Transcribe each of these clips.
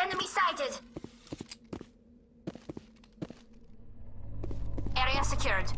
Enemy sighted! Area secured.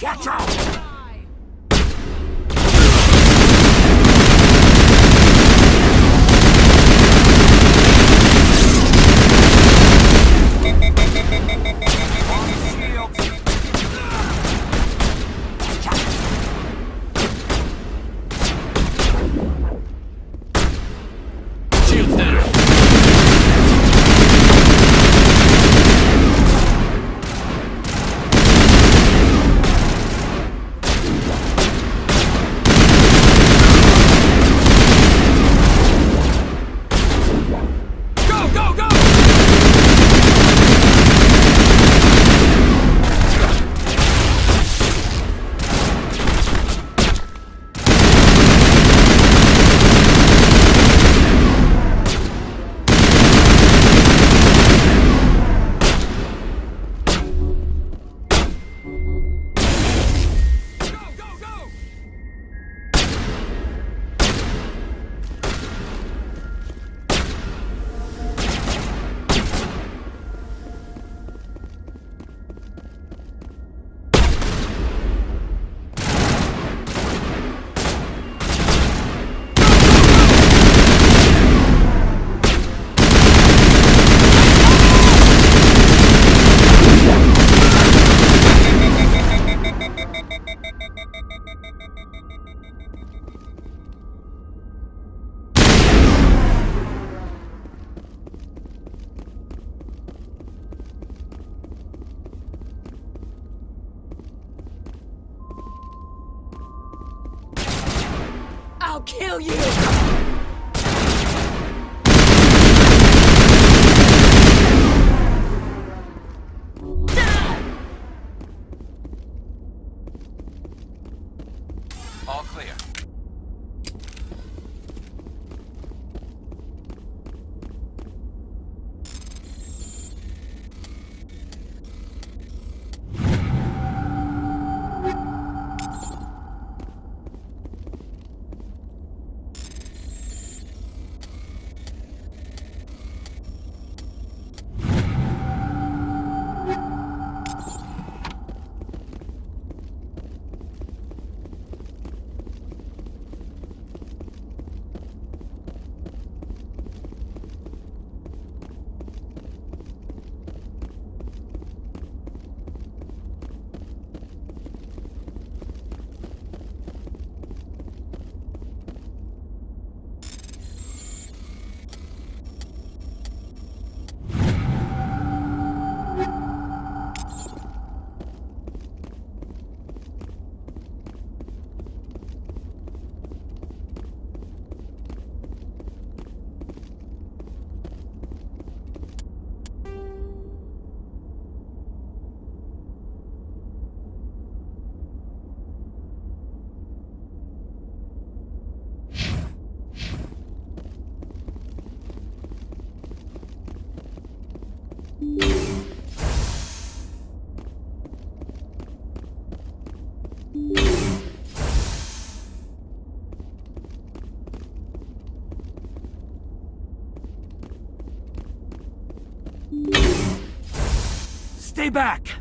Watch out! Shields down. Go, go, go! Go, go, go! I'll kill you! All clear. Stay back!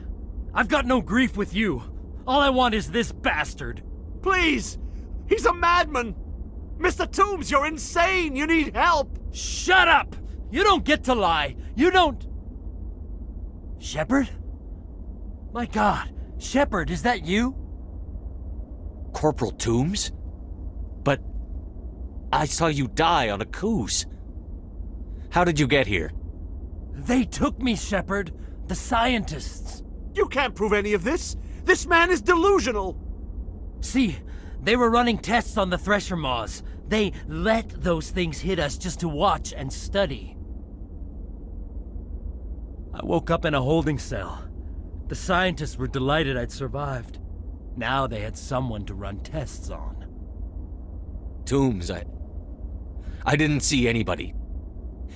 I've got no grief with you. All I want is this bastard. Please! He's a madman! Mr. Toombs, you're insane! You need help! Shut up! You don't get to lie. You don't... Shepard? My God, Shepard, is that you? Corporal Toombs? But I saw you die on AKUZE. How did you get here? They took me, Shepard. The scientists. You can't prove any of this! This man is delusional! See, they were running tests on the Thresher Maws. They let those things hit us just to watch and study. I woke up in a holding cell. The scientists were delighted I'd survived. Now they had someone to run tests on. Toombs, I didn't see anybody.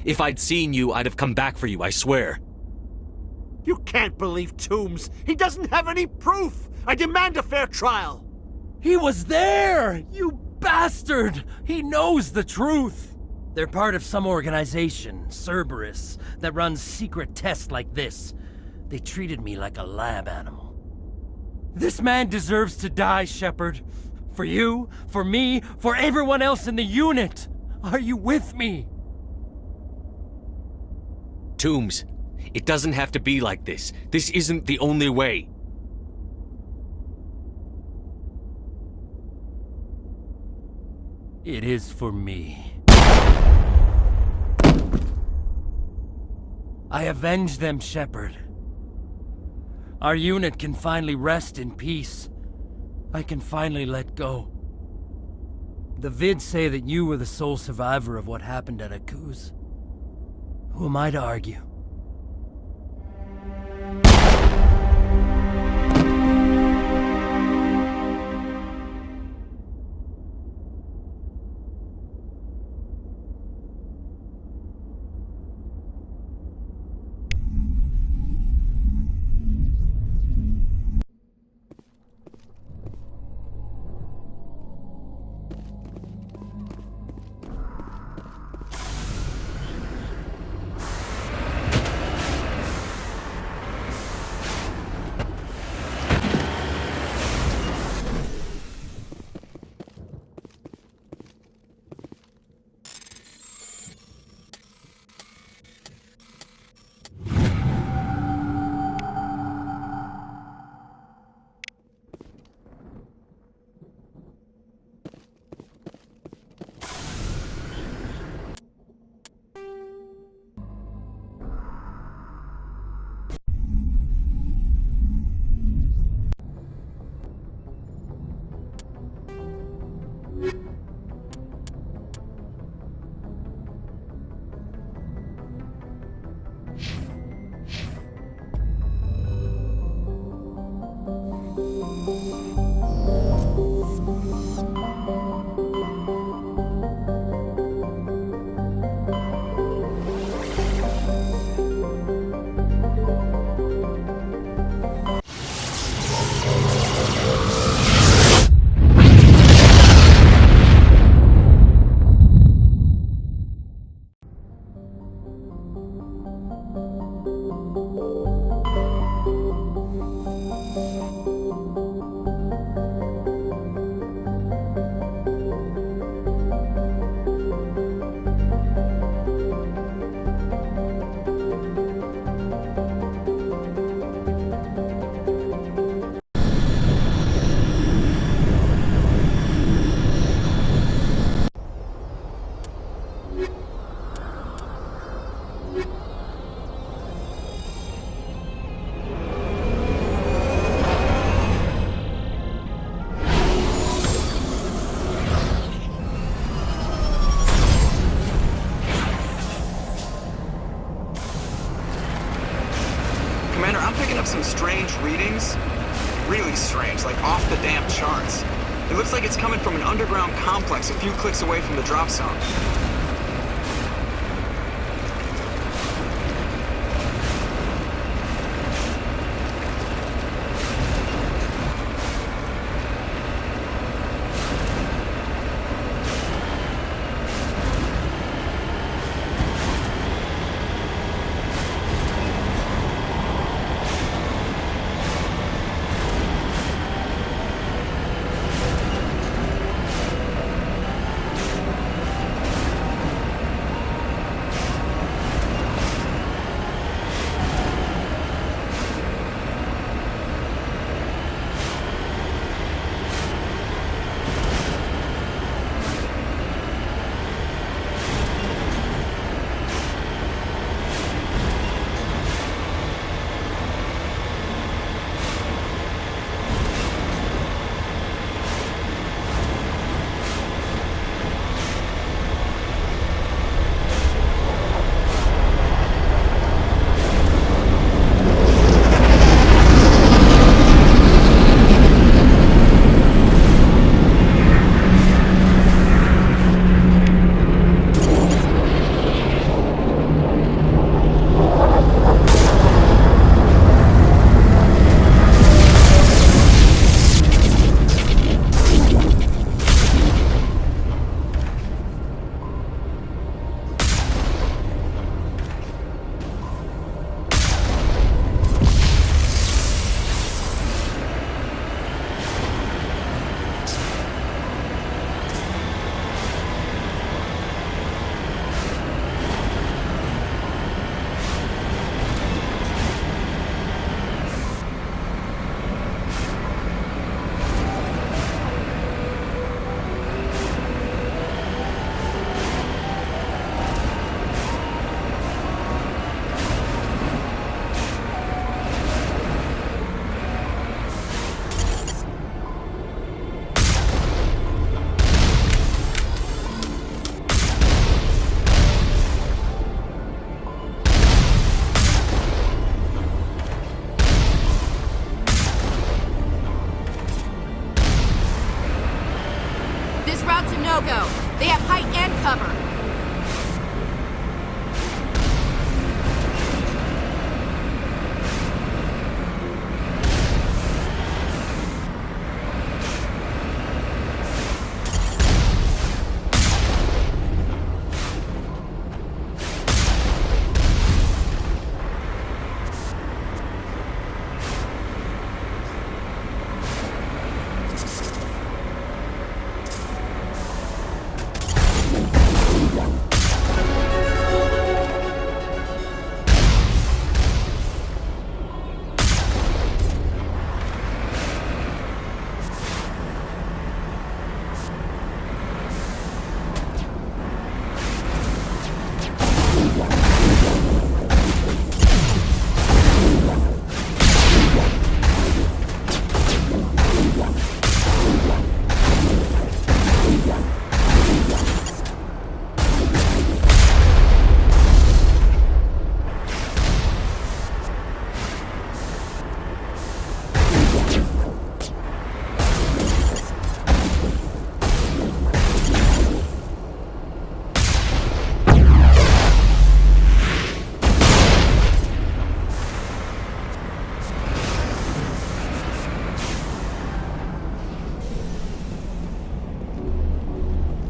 If I'd seen you, I'd have come back for you, I swear. You can't believe Toombs! He doesn't have any proof! I demand a fair trial! He was there! You bastard! He knows the truth! They're part of some organization, Cerberus, that runs secret tests like this. They treated me like a lab animal. This man deserves to die, Shepard. For you, for me, for everyone else in the unit. Are you with me? Toombs, it doesn't have to be like this. This isn't the only way. It is for me. I avenge them, Shepard. Our unit can finally rest in peace. I can finally let go. The vids say that you were the sole survivor of what happened at AKUZE. Who am I to argue? Commander, I'm picking up some strange readings. Really strange, like off the damn charts. It looks like it's coming from an underground complex a few clicks away from the drop zone. no-go. They have height and cover.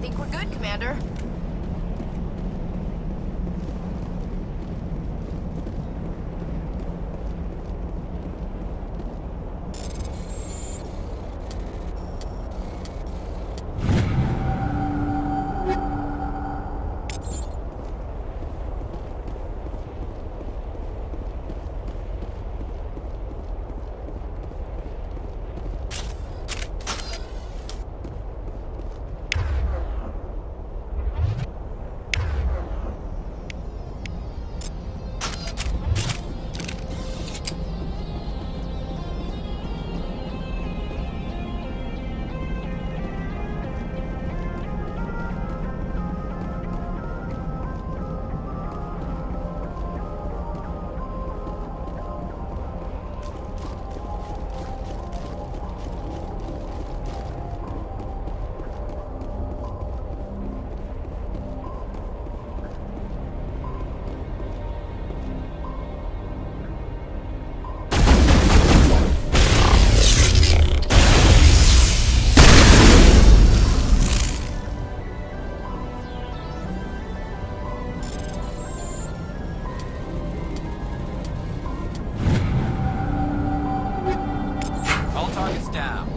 Think we're good, Commander. All targets down.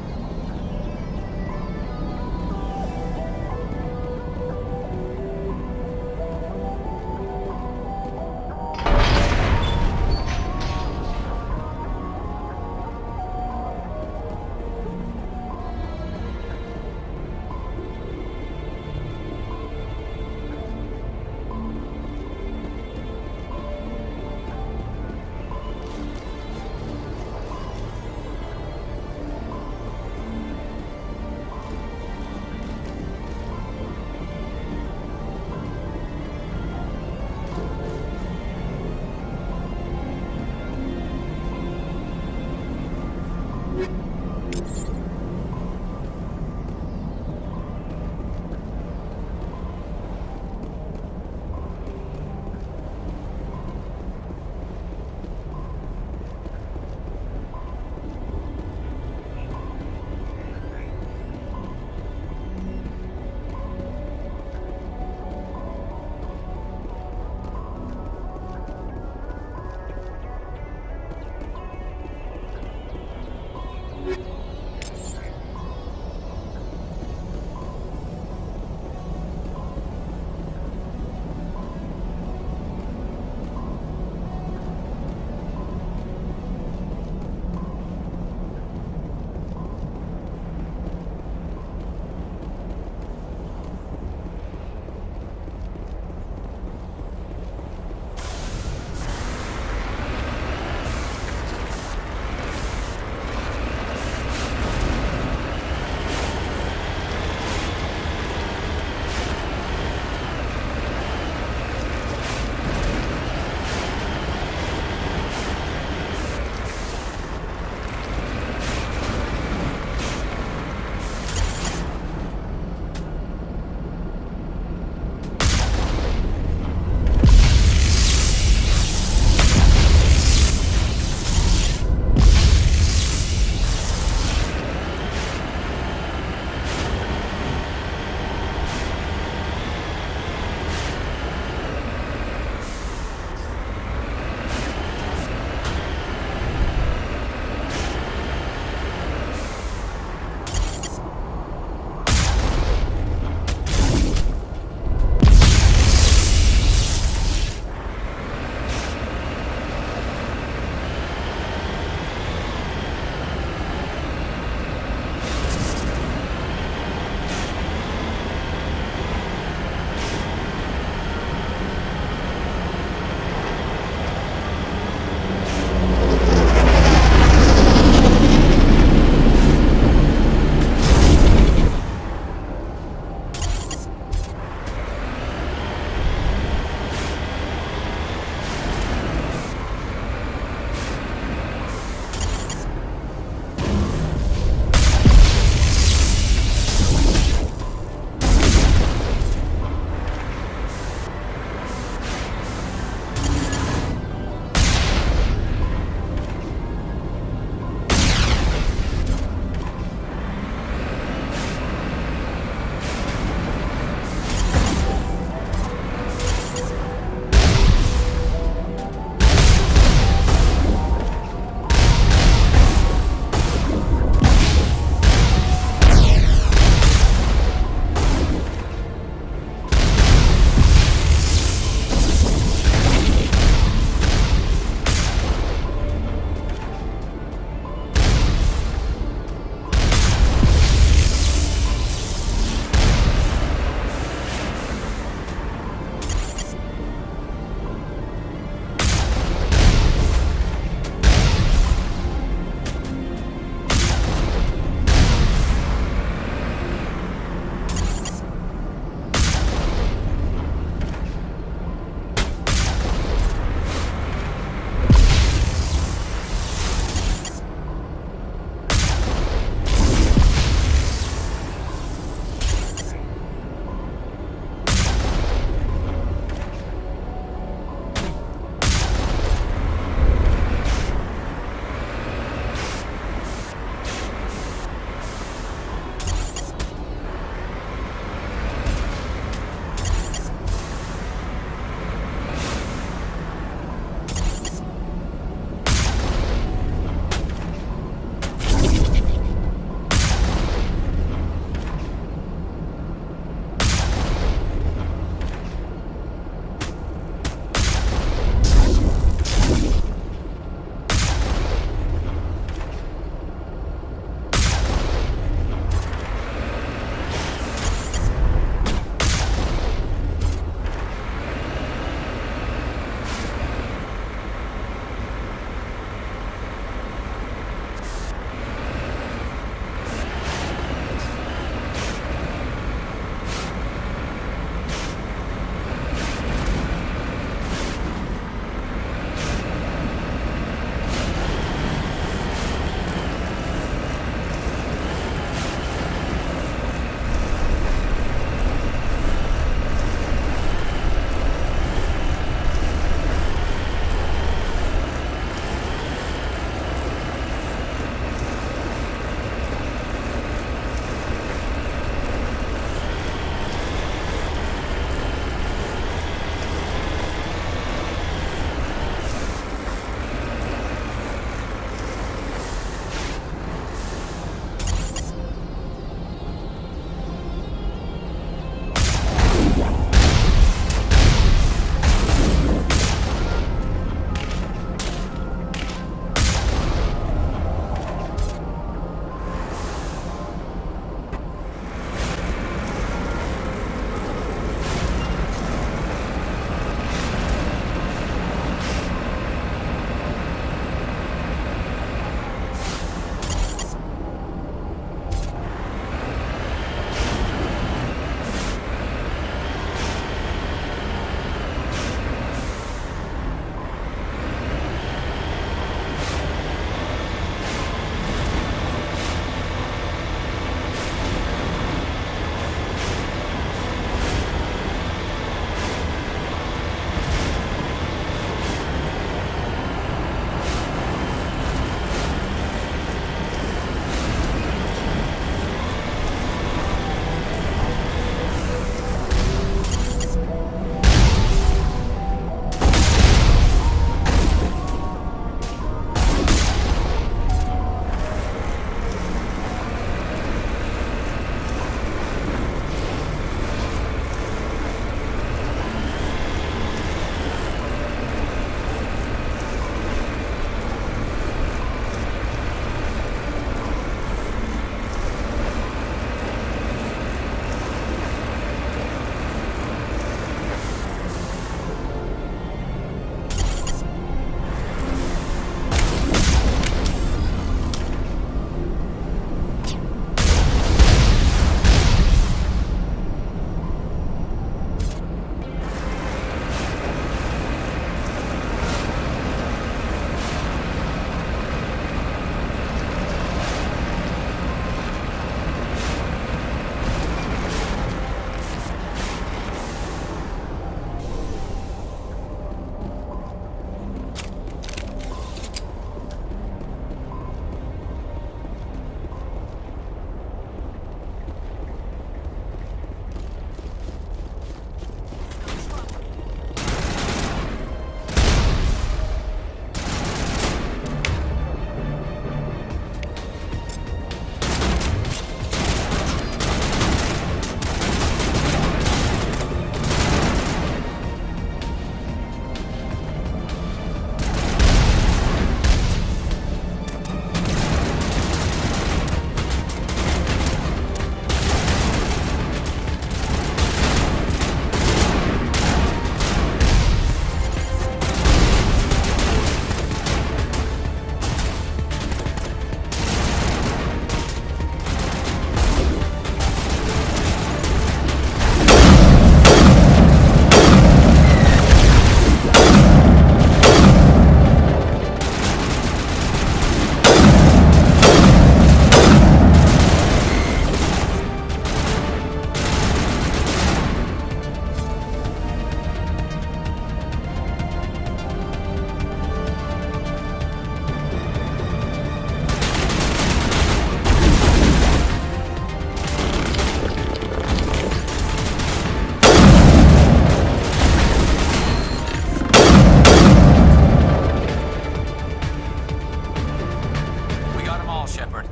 call, Shepard.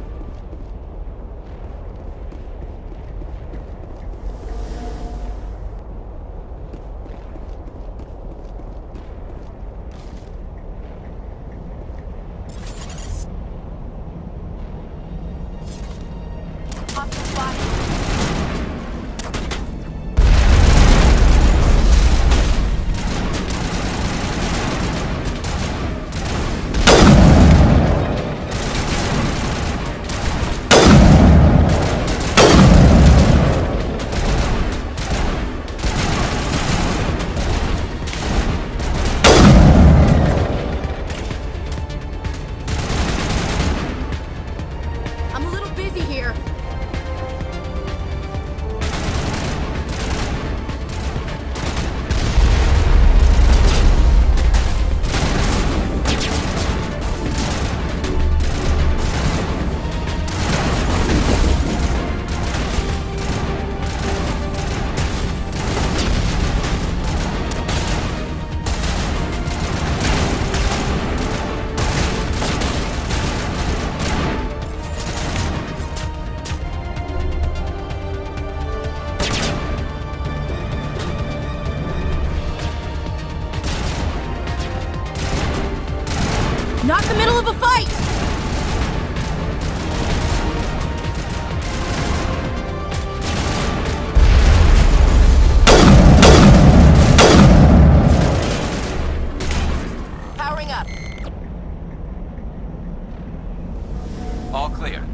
Hostile spotted. I'm a little busy here. Not the middle of a fight! Powering up. All clear.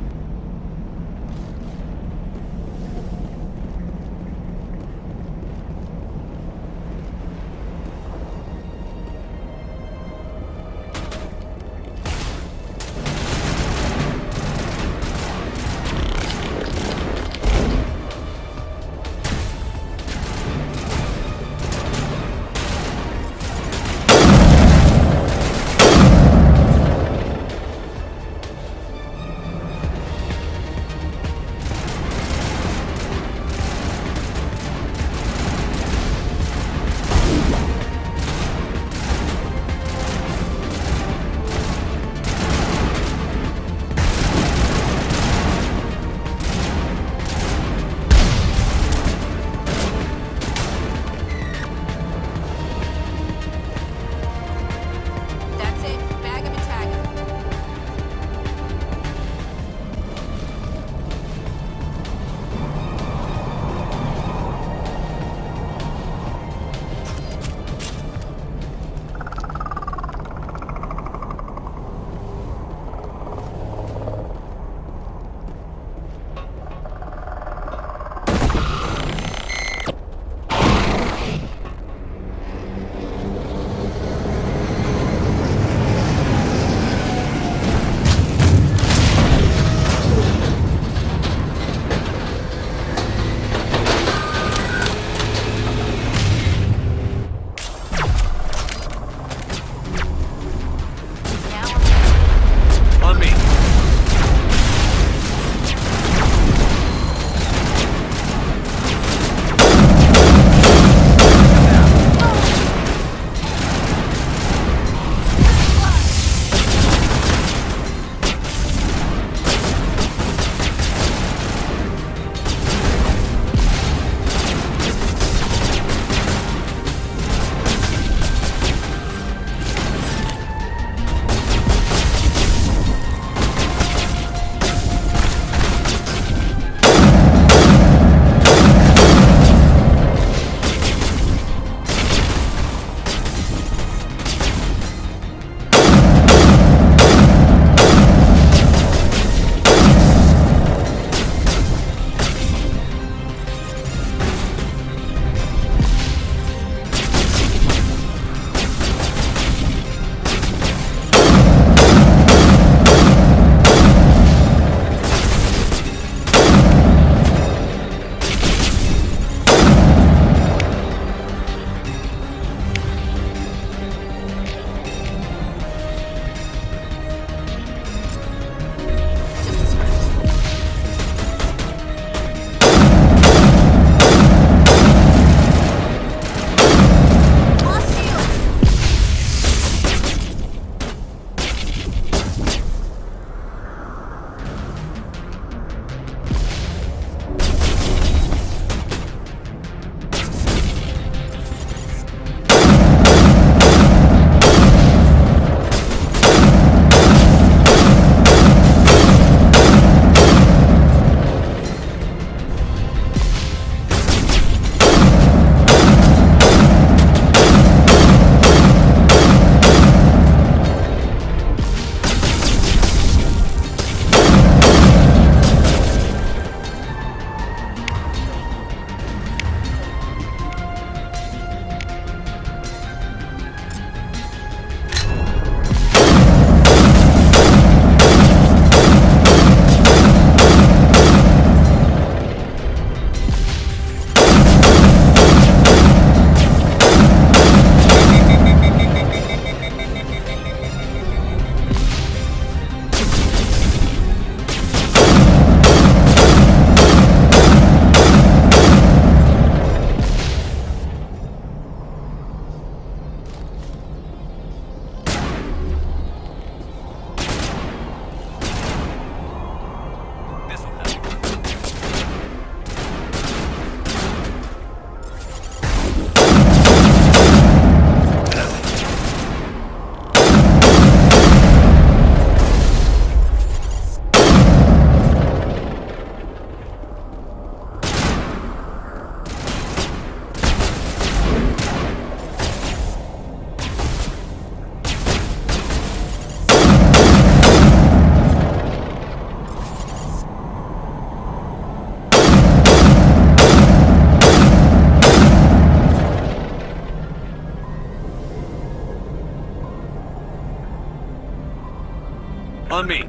On me.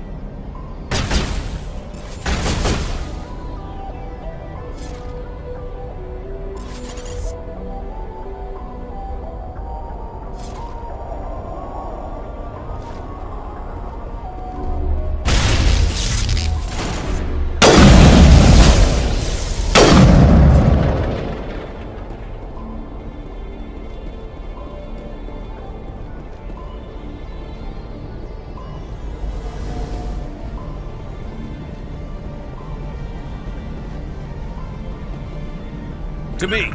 To me.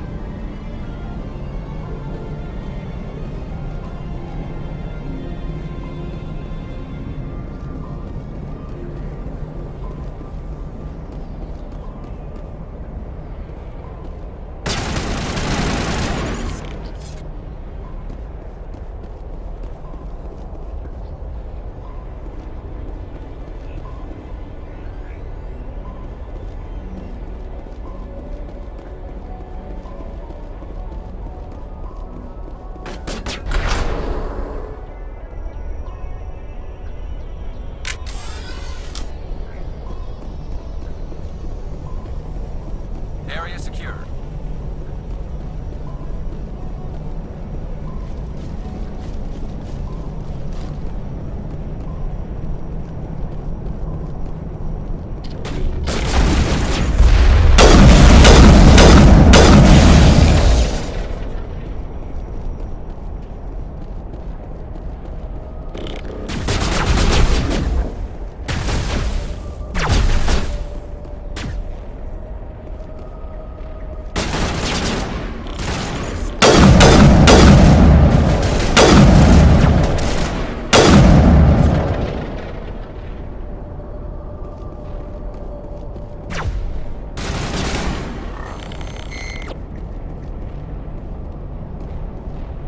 Area secure.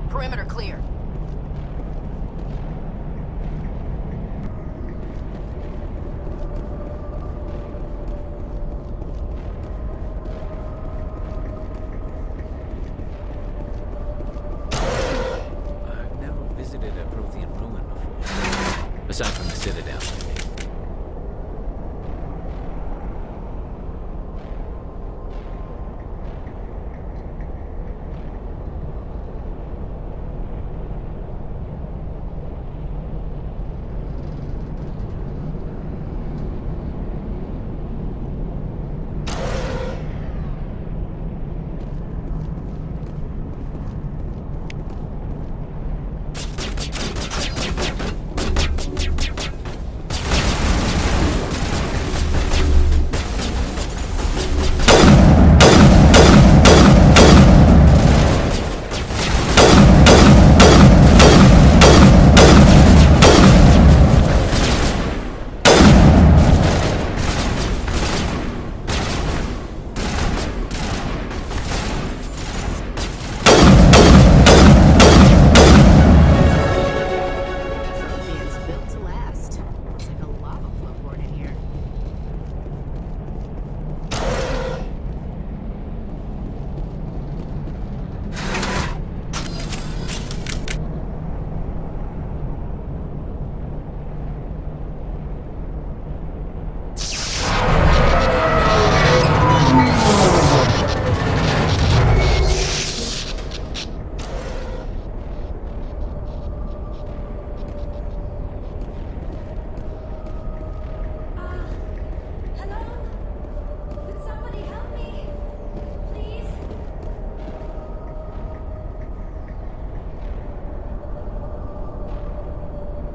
Perimeter clear. I've never visited a Prothean ruin before, aside from the Citadel.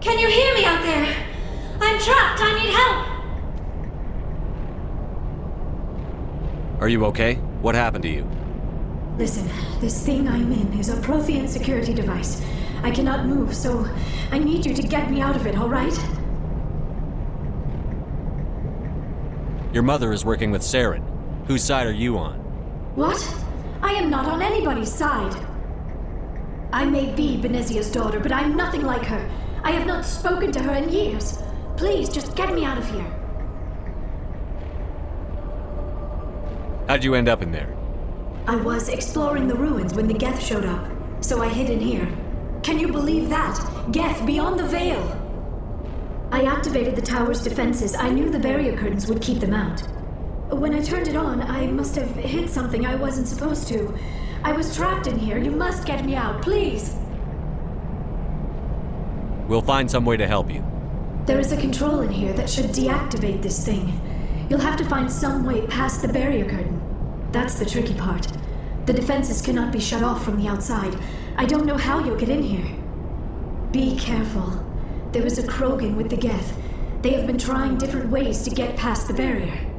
Can you hear me out there? I'm trapped. I need help. Are you okay? What happened to you? Listen, this thing I'm in is a Prothean security device. I cannot move, so I need you to get me out of it, all right? Your mother is working with Saren. Whose side are you on? What? I am not on anybody's side. I may be Benezia's daughter, but I'm nothing like her. I have not spoken to her in years. Please, just get me out of here. How'd you end up in there? I was exploring the ruins when the Geth showed up, so I hid in here. Can you believe that? Geth beyond the veil! I activated the tower's defenses. I knew the barrier curtains would keep them out. When I turned it on, I must have hit something I wasn't supposed to. I was trapped in here. You must get me out, please. We'll find some way to help you. There is a control in here that should deactivate this thing. You'll have to find some way past the barrier curtain. That's the tricky part. The defenses cannot be shut off from the outside. I don't know how you'll get in here. Be careful. There is a Krogan with the Geth. They have been trying different ways to get past the barrier.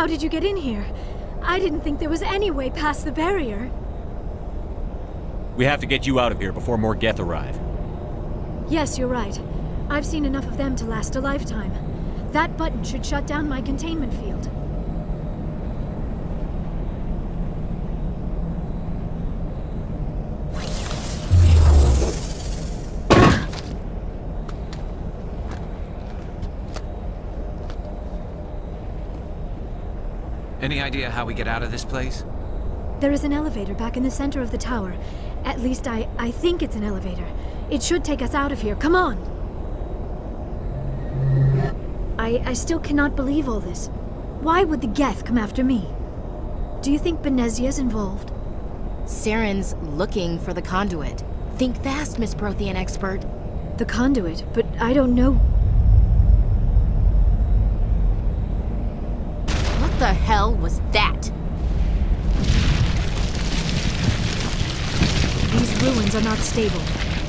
How did you get in here? I didn't think there was any way past the barrier. We have to get you out of here before more Geth arrive. Yes, you're right. I've seen enough of them to last a lifetime. That button should shut down my containment field. Any idea how we get out of this place? There is an elevator back in the center of the tower. At least I think it's an elevator. It should take us out of here. Come on! I still cannot believe all this. Why would the Geth come after me? Do you think Benezia's involved? Saren's looking for the conduit. Think fast, Miss Prothean expert. The conduit? But I don't know... What the hell was that? These ruins are not stable.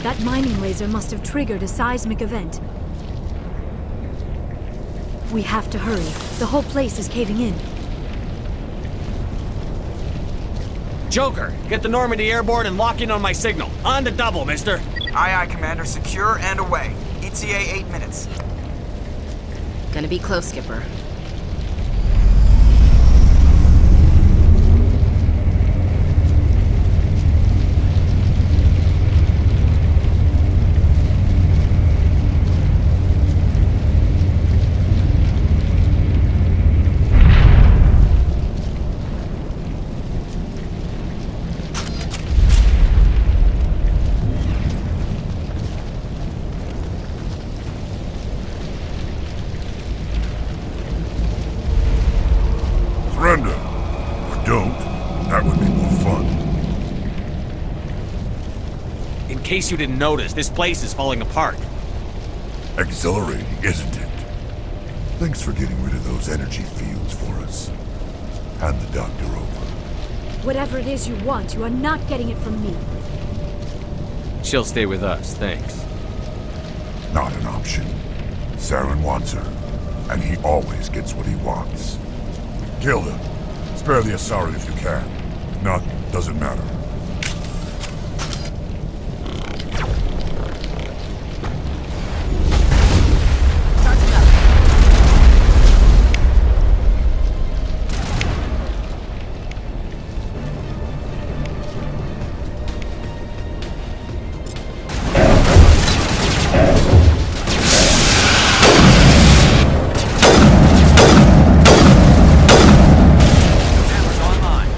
That mining laser must have triggered a seismic event. We have to hurry. The whole place is caving in. Joker, get the Normandy airborne and lock in on my signal. On the double, mister. Aye, aye, Commander. Secure and away. ETA 8 minutes. Gonna be close, Skipper. Surrender. Or don't. That would be more fun. In case you didn't notice, this place is falling apart. Exhilarating, isn't it? Thanks for getting rid of those energy fields for us. Hand the doctor over. Whatever it is you want, you are not getting it from me. She'll stay with us, thanks. Not an option. Saren wants her, and he always gets what he wants. Kill them. Spare the Asari if you can. If not, doesn't matter. Charging up. Cameras online.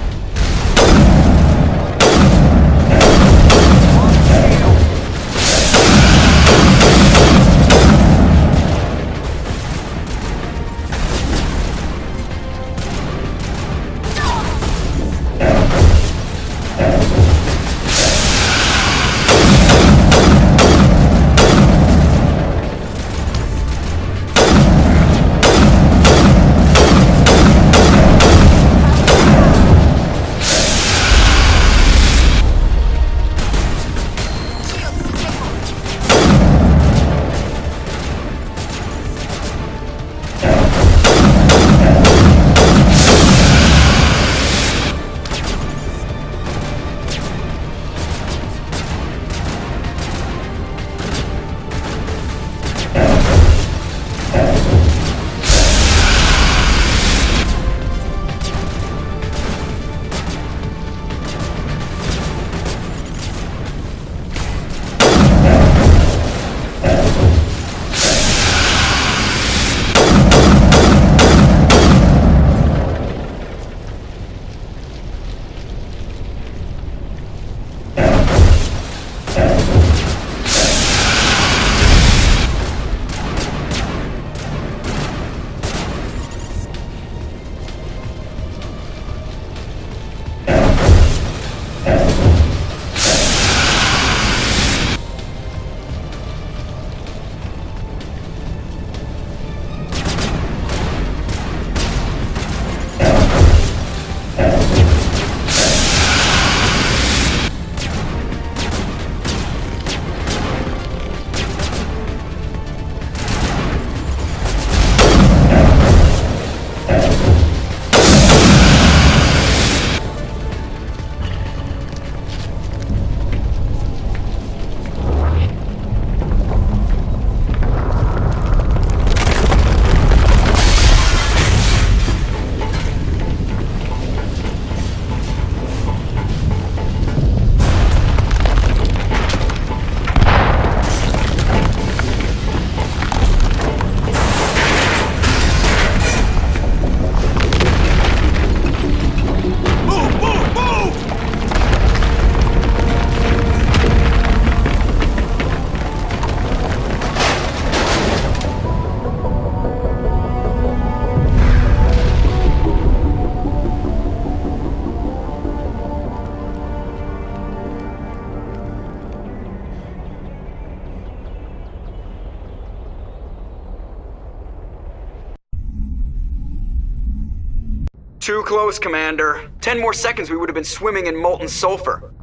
Too close, Commander. 10 more seconds we would have been swimming in molten sulfur.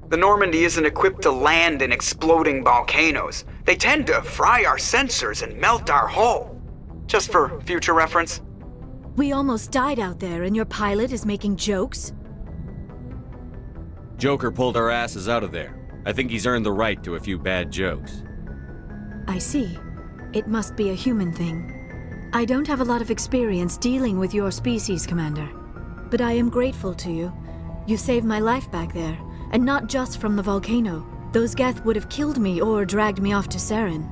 The Normandy isn't equipped to land in exploding volcanoes. They tend to fry our sensors and melt our hull. Just for future reference. We almost died out there and your pilot is making jokes? Joker pulled our asses out of there. I think he's earned the right to a few bad jokes. I see. It must be a human thing. I don't have a lot of experience dealing with your species, Commander. But I am grateful to you. You saved my life back there, and not just from the volcano. Those Geth would have killed me or dragged me off to Saren.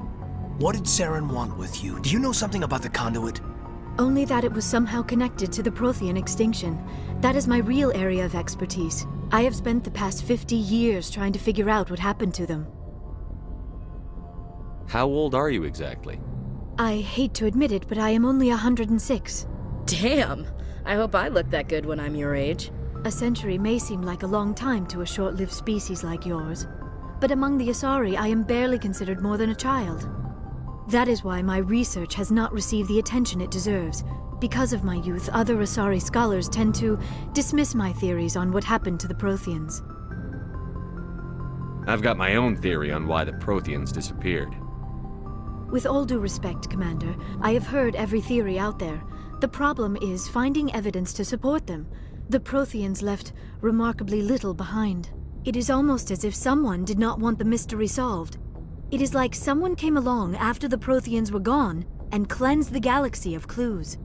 What did Saren want with you? Do you know something about the conduit? Only that it was somehow connected to the Prothean extinction. That is my real area of expertise. I have spent the past 50 years trying to figure out what happened to them. How old are you exactly? I hate to admit it, but I am only 106. Damn! I hope I look that good when I'm your age. A century may seem like a long time to a short-lived species like yours, but among the Asari, I am barely considered more than a child. That is why my research has not received the attention it deserves. Because of my youth, other Asari scholars tend to dismiss my theories on what happened to the Protheans. I've got my own theory on why the Protheans disappeared. With all due respect, Commander, I have heard every theory out there. The problem is finding evidence to support them. The Protheans left remarkably little behind. It is almost as if someone did not want the mystery solved. It is like someone came along after the Protheans were gone and cleansed the galaxy of clues.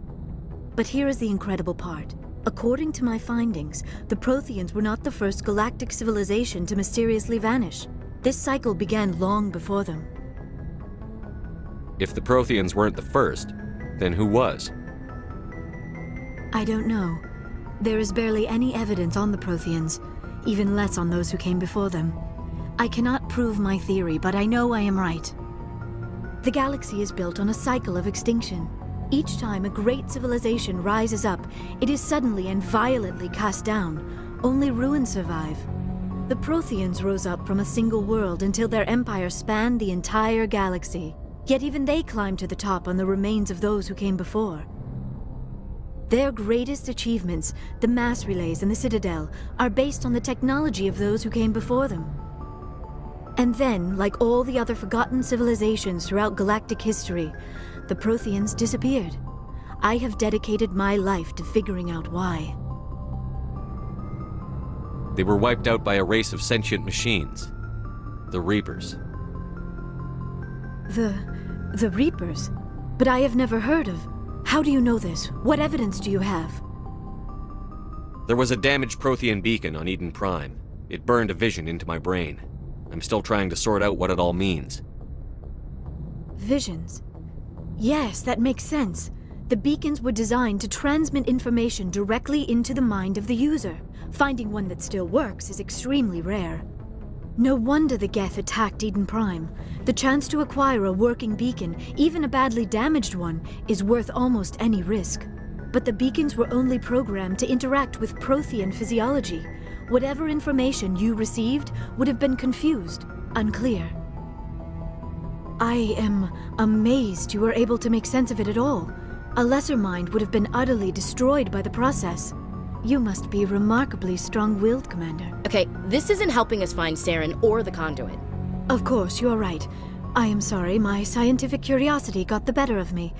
But here is the incredible part. According to my findings, the Protheans were not the first galactic civilization to mysteriously vanish. This cycle began long before them. If the Protheans weren't the first, then who was? I don't know. There is barely any evidence on the Protheans, even less on those who came before them. I cannot prove my theory, but I know I am right. The galaxy is built on a cycle of extinction. Each time a great civilization rises up, it is suddenly and violently cast down. Only ruins survive. The Protheans rose up from a single world until their empire spanned the entire galaxy. Yet even they climbed to the top on the remains of those who came before. Their greatest achievements, the mass relays and the Citadel, are based on the technology of those who came before them. And then, like all the other forgotten civilizations throughout galactic history, the Protheans disappeared. I have dedicated my life to figuring out why. They were wiped out by a race of sentient machines. The Reapers. The Reapers? But I have never heard of. How do you know this? What evidence do you have? There was a damaged Prothean beacon on Eden Prime. It burned a vision into my brain. I'm still trying to sort out what it all means. Visions? Yes, that makes sense. The beacons were designed to transmit information directly into the mind of the user. Finding one that still works is extremely rare. No wonder the Geth attacked Eden Prime. The chance to acquire a working beacon, even a badly damaged one, is worth almost any risk. But the beacons were only programmed to interact with Prothean physiology. Whatever information you received would have been confused, unclear. I am amazed you were able to make sense of it at all. A lesser mind would have been utterly destroyed by the process. You must be remarkably strong-willed, Commander. Okay, this isn't helping us find Saren or the conduit. Of course, you're right. I am sorry, my scientific curiosity got the better of me.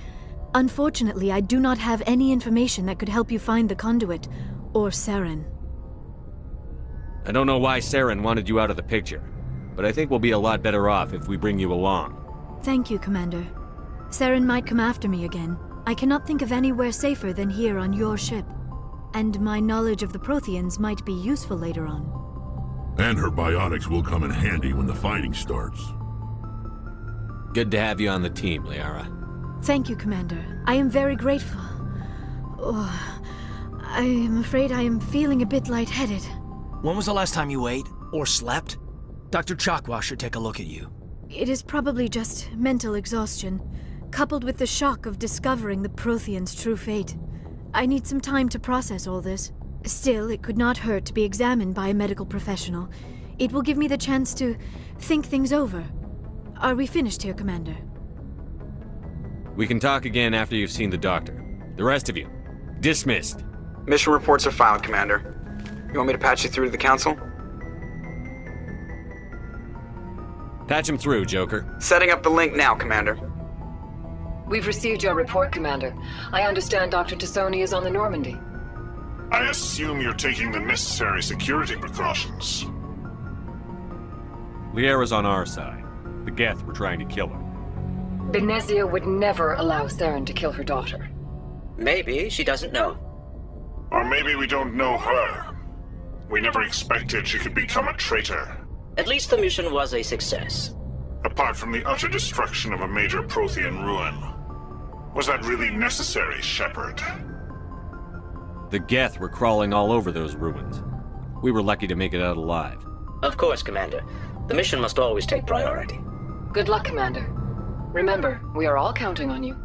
Unfortunately, I do not have any information that could help you find the conduit, or Saren. I don't know why Saren wanted you out of the picture, but I think we'll be a lot better off if we bring you along. Thank you, Commander. Saren might come after me again. I cannot think of anywhere safer than here on your ship. And my knowledge of the Protheans might be useful later on. And her biotics will come in handy when the fighting starts. Good to have you on the team, Liara. Thank you, Commander. I am very grateful. Oh, I am afraid I am feeling a bit lightheaded. When was the last time you ate or slept? Dr. Chakwa should take a look at you. It is probably just mental exhaustion, coupled with the shock of discovering the Protheans' true fate. I need some time to process all this. Still, it could not hurt to be examined by a medical professional. It will give me the chance to think things over. Are we finished here, Commander? We can talk again after you've seen the doctor. The rest of you, dismissed. Mission reports are filed, Commander. You want me to patch you through to the Council? Patch him through, Joker. Setting up the link now, Commander. We've received your report, Commander. I understand Dr. Tassoni is on the Normandy. I assume you're taking the necessary security precautions. LIARA's on our side. The Geth were trying to kill her. Benezia would never allow Saren to kill her daughter. Maybe she doesn't know. Or maybe we don't know her. We never expected she could become a traitor. At least the mission was a success. Apart from the utter destruction of a major Prothean ruin. Was that really necessary, Shepard? The Geth were crawling all over those ruins. We were lucky to make it out alive. Of course, Commander. The mission must always take priority. Good luck, Commander. Remember, we are all counting on you.